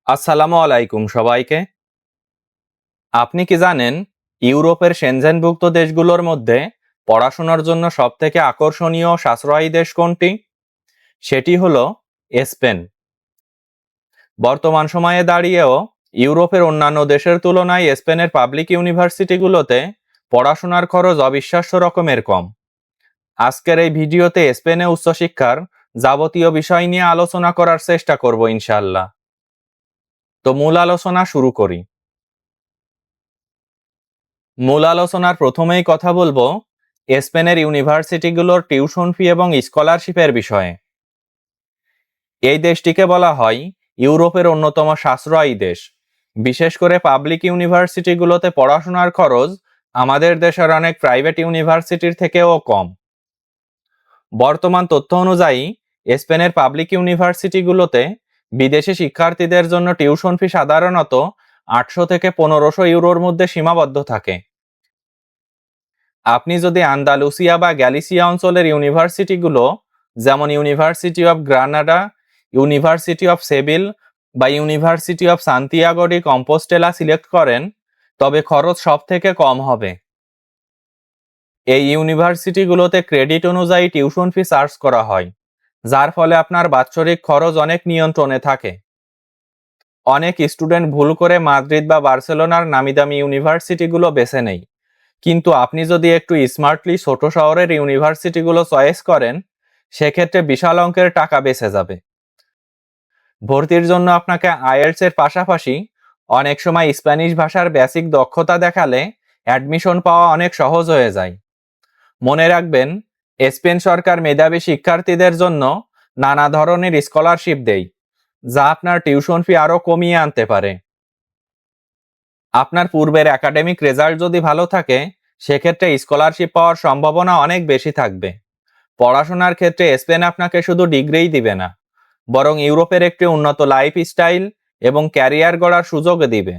আসসালামু আলাইকুম সবাইকে। আপনি কি জানেন ইউরোপের সেনজেনভুক্ত দেশগুলোর মধ্যে পড়াশোনার জন্য সবথেকে আকর্ষণীয় সাশ্রয়ী দেশ কোনটি? সেটি হলো স্পেন। বর্তমান সময়ে দাঁড়িয়েও ইউরোপের অন্যান্য দেশের তুলনায় স্পেনের পাবলিক ইউনিভার্সিটিগুলোতে পড়াশোনার খরচ অবিশ্বাস্য রকমের কম। আজকের এই ভিডিওতে স্পেনে উচ্চশিক্ষার যাবতীয় বিষয় নিয়ে আলোচনা করার চেষ্টা করব ইনশাআল্লাহ। তো মূল আলোচনা শুরু করি। মূল আলোচনার প্রথমেই কথা বলবো স্পেনের ইউনিভার্সিটিগুলোর টিউশন ফি এবং স্কলারশিপের বিষয়ে। এই দেশটিকে বলা হয় ইউরোপের অন্যতম সাশ্রয়ী দেশ। বিশেষ করে পাবলিক ইউনিভার্সিটিগুলোতে পড়াশোনার খরচ আমাদের দেশের অনেক প্রাইভেট ইউনিভার্সিটির থেকেও কম। বর্তমান তথ্য অনুযায়ী স্পেনের পাবলিক ইউনিভার্সিটিগুলোতে বিদেশি শিক্ষার্থীদের জন্য টিউশন ফি সাধারণত 800 থেকে 1500 ইউরোর মধ্যে সীমাবদ্ধ থাকে। আপনি যদি আন্দালুসিয়া বা গ্যালিসিয়া অঞ্চলের ইউনিভার্সিটিগুলো যেমন university of Granada, university of Seville বা university of Santiago de Compostela select করেন, তবে খরচ সব থেকে কম হবে। এই ইউনিভার্সিটিগুলোতে ক্রেডিট অনুযায়ী টিউশন ফি চার্জ করা হয়, যার ফলে আপনার বাৎসরিক খরচ অনেক নিয়ন্ত্রণে থাকে। অনেক স্টুডেন্ট ভুল করে মাদ্রিদ বা বার্সেলোনার নামিদামি ইউনিভার্সিটিগুলো বেছে নেয়, কিন্তু আপনি যদি একটু স্মার্টলি ছোট শহরের ইউনিভার্সিটিগুলো চয়েস করেন, সেক্ষেত্রে বিশাল অঙ্কের টাকা বেঁচে যাবে। ভর্তির জন্য আপনাকে আইএলটিএস এর পাশাপাশি অনেক সময় স্প্যানিশ ভাষার বেসিক দক্ষতা দেখালে অ্যাডমিশন পাওয়া অনেক সহজ হয়ে যায়। মনে রাখবেন, স্পেন সরকার মেধাবী শিক্ষার্থীদের জন্য নানা ধরনের স্কলারশিপ দেয়, যা আপনার টিউশন ফি আরো কমিয়ে আনতে পারে। আপনার পূর্বের একাডেমিক রেজাল্ট যদি ভালো থাকে, সেক্ষেত্রে স্কলারশিপ পাওয়ার সম্ভাবনা অনেক বেশি থাকবে। পড়াশোনার ক্ষেত্রে স্পেন আপনাকে শুধু ডিগ্রিই দিবে না, বরং ইউরোপের একটি উন্নত লাইফস্টাইল এবং ক্যারিয়ার গড়ার সুযোগ দিবে।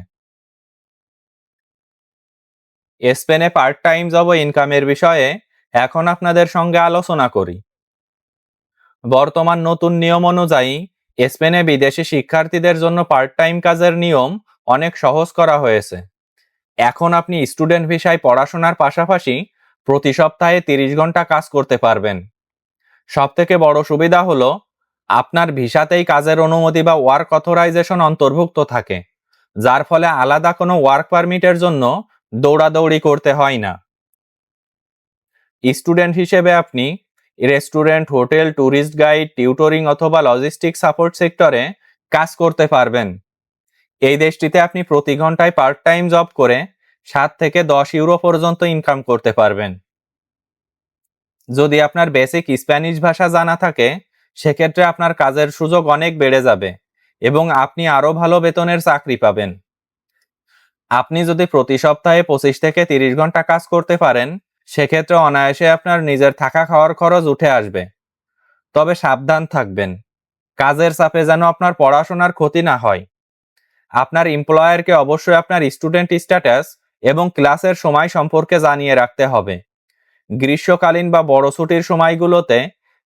স্পেনে পার্ট টাইম জব ও ইনকামের বিষয়ে এখন আপনাদের সঙ্গে আলোচনা করি। বর্তমান নতুন নিয়ম অনুযায়ী স্পেনে বিদেশি শিক্ষার্থীদের জন্য পার্ট টাইম কাজের নিয়ম অনেক সহজ করা হয়েছে। এখন আপনি স্টুডেন্ট ভিসায় পড়াশোনার পাশাপাশি প্রতি সপ্তাহে 30 ঘন্টা কাজ করতে পারবেন। সবথেকে বড় সুবিধা হলো আপনার ভিসাতেই কাজের অনুমতি বা ওয়ার্ক অথরাইজেশন অন্তর্ভুক্ত থাকে, যার ফলে আলাদা কোনো ওয়ার্ক পারমিটের জন্য দৌড়াদৌড়ি করতে হয় না। স্টুডেন্ট হিসেবে আপনি restaurant, hotel, tourist guide, tutoring অথবা লজিস্টিক সাপোর্ট সেক্টরে কাজ করতে পারবেন। এই দেশটিতে আপনি প্রতি ঘন্টায় পার্ট টাইম জব করে 7 থেকে 10 ইউরো পর্যন্ত ইনকাম করতে পারবেন। যদি আপনার বেসিক স্প্যানিশ ভাষা জানা থাকে, সেক্ষেত্রে আপনার কাজের সুযোগ অনেক বেড়ে যাবে এবং আপনি আরো ভালো বেতনের চাকরি পাবেন। আপনি যদি প্রতি সপ্তাহে 25 থেকে 30 ঘন্টা কাজ করতে পারেন, সেক্ষেত্রে অনায়াসে আপনার নিজের থাকা খাওয়ার খরচ উঠে আসবে। তবে সাবধান থাকবেন, কাজের চাপে যেন আপনার পড়াশোনার ক্ষতি না হয়। আপনার এমপ্লয়ারকে অবশ্যই আপনার স্টুডেন্ট স্ট্যাটাস এবং ক্লাসের সময় সম্পর্কে জানিয়ে রাখতে হবে। গ্রীষ্মকালীন বা বড় ছুটির সময়গুলোতে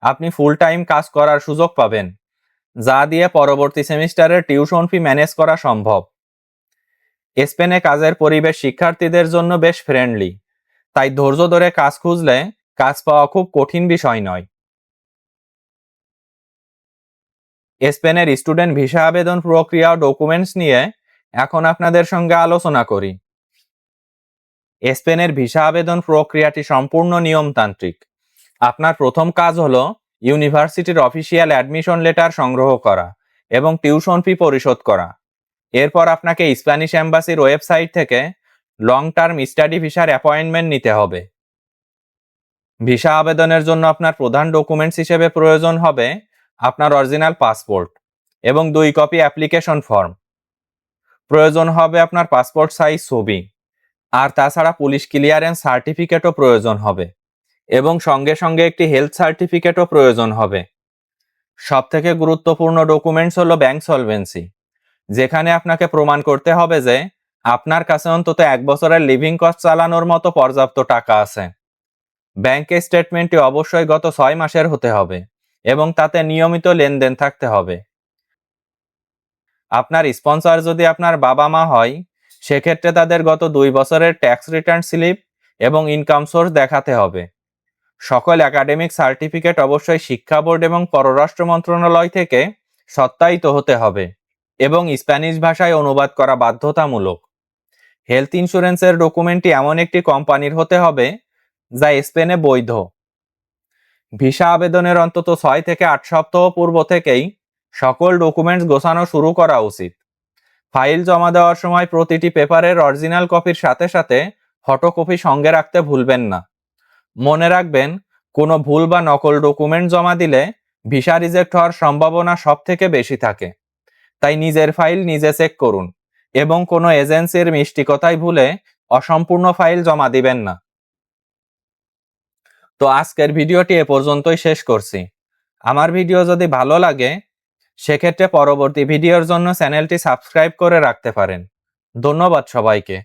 আপনি ফুল টাইম কাজ করার সুযোগ পাবেন, যা দিয়ে পরবর্তী সেমিস্টারের টিউশন ফি ম্যানেজ করা সম্ভব। স্পেনে কাজের পরিবেশ শিক্ষার্থীদের জন্য বেশ ফ্রেন্ডলি, তাই ধৈর্য ধরে কাজ খুঁজলে কাজ পাওয়া খুব কঠিন বিষয় নয়। স্পেনের স্টুডেন্ট ভিসা আবেদন প্রক্রিয়া ও ডকুমেন্টস নিয়ে এখন আপনাদের সঙ্গে আলোচনা করি। স্পেনের ভিসা আবেদন প্রক্রিয়াটি সম্পূর্ণ নিয়মতান্ত্রিক। আপনার প্রথম কাজ হলো ইউনিভার্সিটির অফিসিয়াল অ্যাডমিশন লেটার সংগ্রহ করা এবং টিউশন ফি পরিশোধ করা। এরপর আপনাকে স্প্যানিশ এম্বাসির ওয়েবসাইট থেকে লং টার্ম স্টাডি ভিসার অ্যাপয়েন্টমেন্ট নিতে হবে। ভিসা আবেদনের জন্য আপনার প্রধান ডকুমেন্টস হিসেবে প্রয়োজন হবে আপনার অরিজিনাল পাসপোর্ট এবং 2 কপি অ্যাপ্লিকেশন ফর্ম। প্রয়োজন হবে আপনার পাসপোর্ট সাইজ ছবি, আর তাছাড়া পুলিশ ক্লিয়ারেন্স সার্টিফিকেটও প্রয়োজন হবে এবং সঙ্গে সঙ্গে একটি হেলথ সার্টিফিকেটও প্রয়োজন হবে। সবথেকে গুরুত্বপূর্ণ ডকুমেন্টস হলো ব্যাংক সলভেন্সি, যেখানে আপনাকে প্রমাণ করতে হবে যে আপনার কাছে অন্তত 1 বছরের লিভিং কস্ট চালানোর মতো পর্যাপ্ত টাকা আছে। ব্যাংক স্টেটমেন্টটি অবশ্যই গত 6 মাসের হতে হবে এবং তাতে নিয়মিত লেনদেন থাকতে হবে। আপনার স্পন্সর যদি আপনার বাবা মা হয়, সেক্ষেত্রে তাদের গত 2 বছরের ট্যাক্স রিটার্ন স্লিপ এবং ইনকাম সোর্স দেখাতে হবে। সকল একাডেমিক সার্টিফিকেট অবশ্যই শিক্ষা বোর্ড এবং পররাষ্ট্র মন্ত্রণালয় থেকে সত্যায়িত হতে হবে এবং স্প্যানিশ ভাষায় অনুবাদ করা বাধ্যতামূলক। হেলথ ইন্স্যুরেন্সের ডকুমেন্টটি এমন একটি কোম্পানির হতে হবে যা স্পেনে বৈধ। ভিসা আবেদনের অন্তত 6 থেকে 8 সপ্তাহ পূর্ব থেকেই সকল ডকুমেন্টস গোছানো শুরু করা উচিত। ফাইল জমা দেওয়ার সময় প্রতিটি পেপারের অরিজিনাল কপির সাথে সাথে ফটোকপি সঙ্গে রাখতে ভুলবেন না। মনে রাখবেন, কোনো ভুল বা নকল ডকুমেন্ট জমা দিলে ভিসা রিজেক্ট হওয়ার সম্ভাবনা সবথেকে বেশি থাকে। তাই নিজের ফাইল নিজে চেক করুন এবং কোনো এজেন্সির মিষ্টি কথায় ভুলে অসম্পূর্ণ ফাইল জমা দিবেন না। তো আজকের ভিডিওটি এ পর্যন্তই শেষ করছি। আমার ভিডিও যদি ভালো লাগে, সেক্ষেত্রে পরবর্তী ভিডিওর জন্য চ্যানেলটি সাবস্ক্রাইব করে রাখতে পারেন। ধন্যবাদ সবাইকে।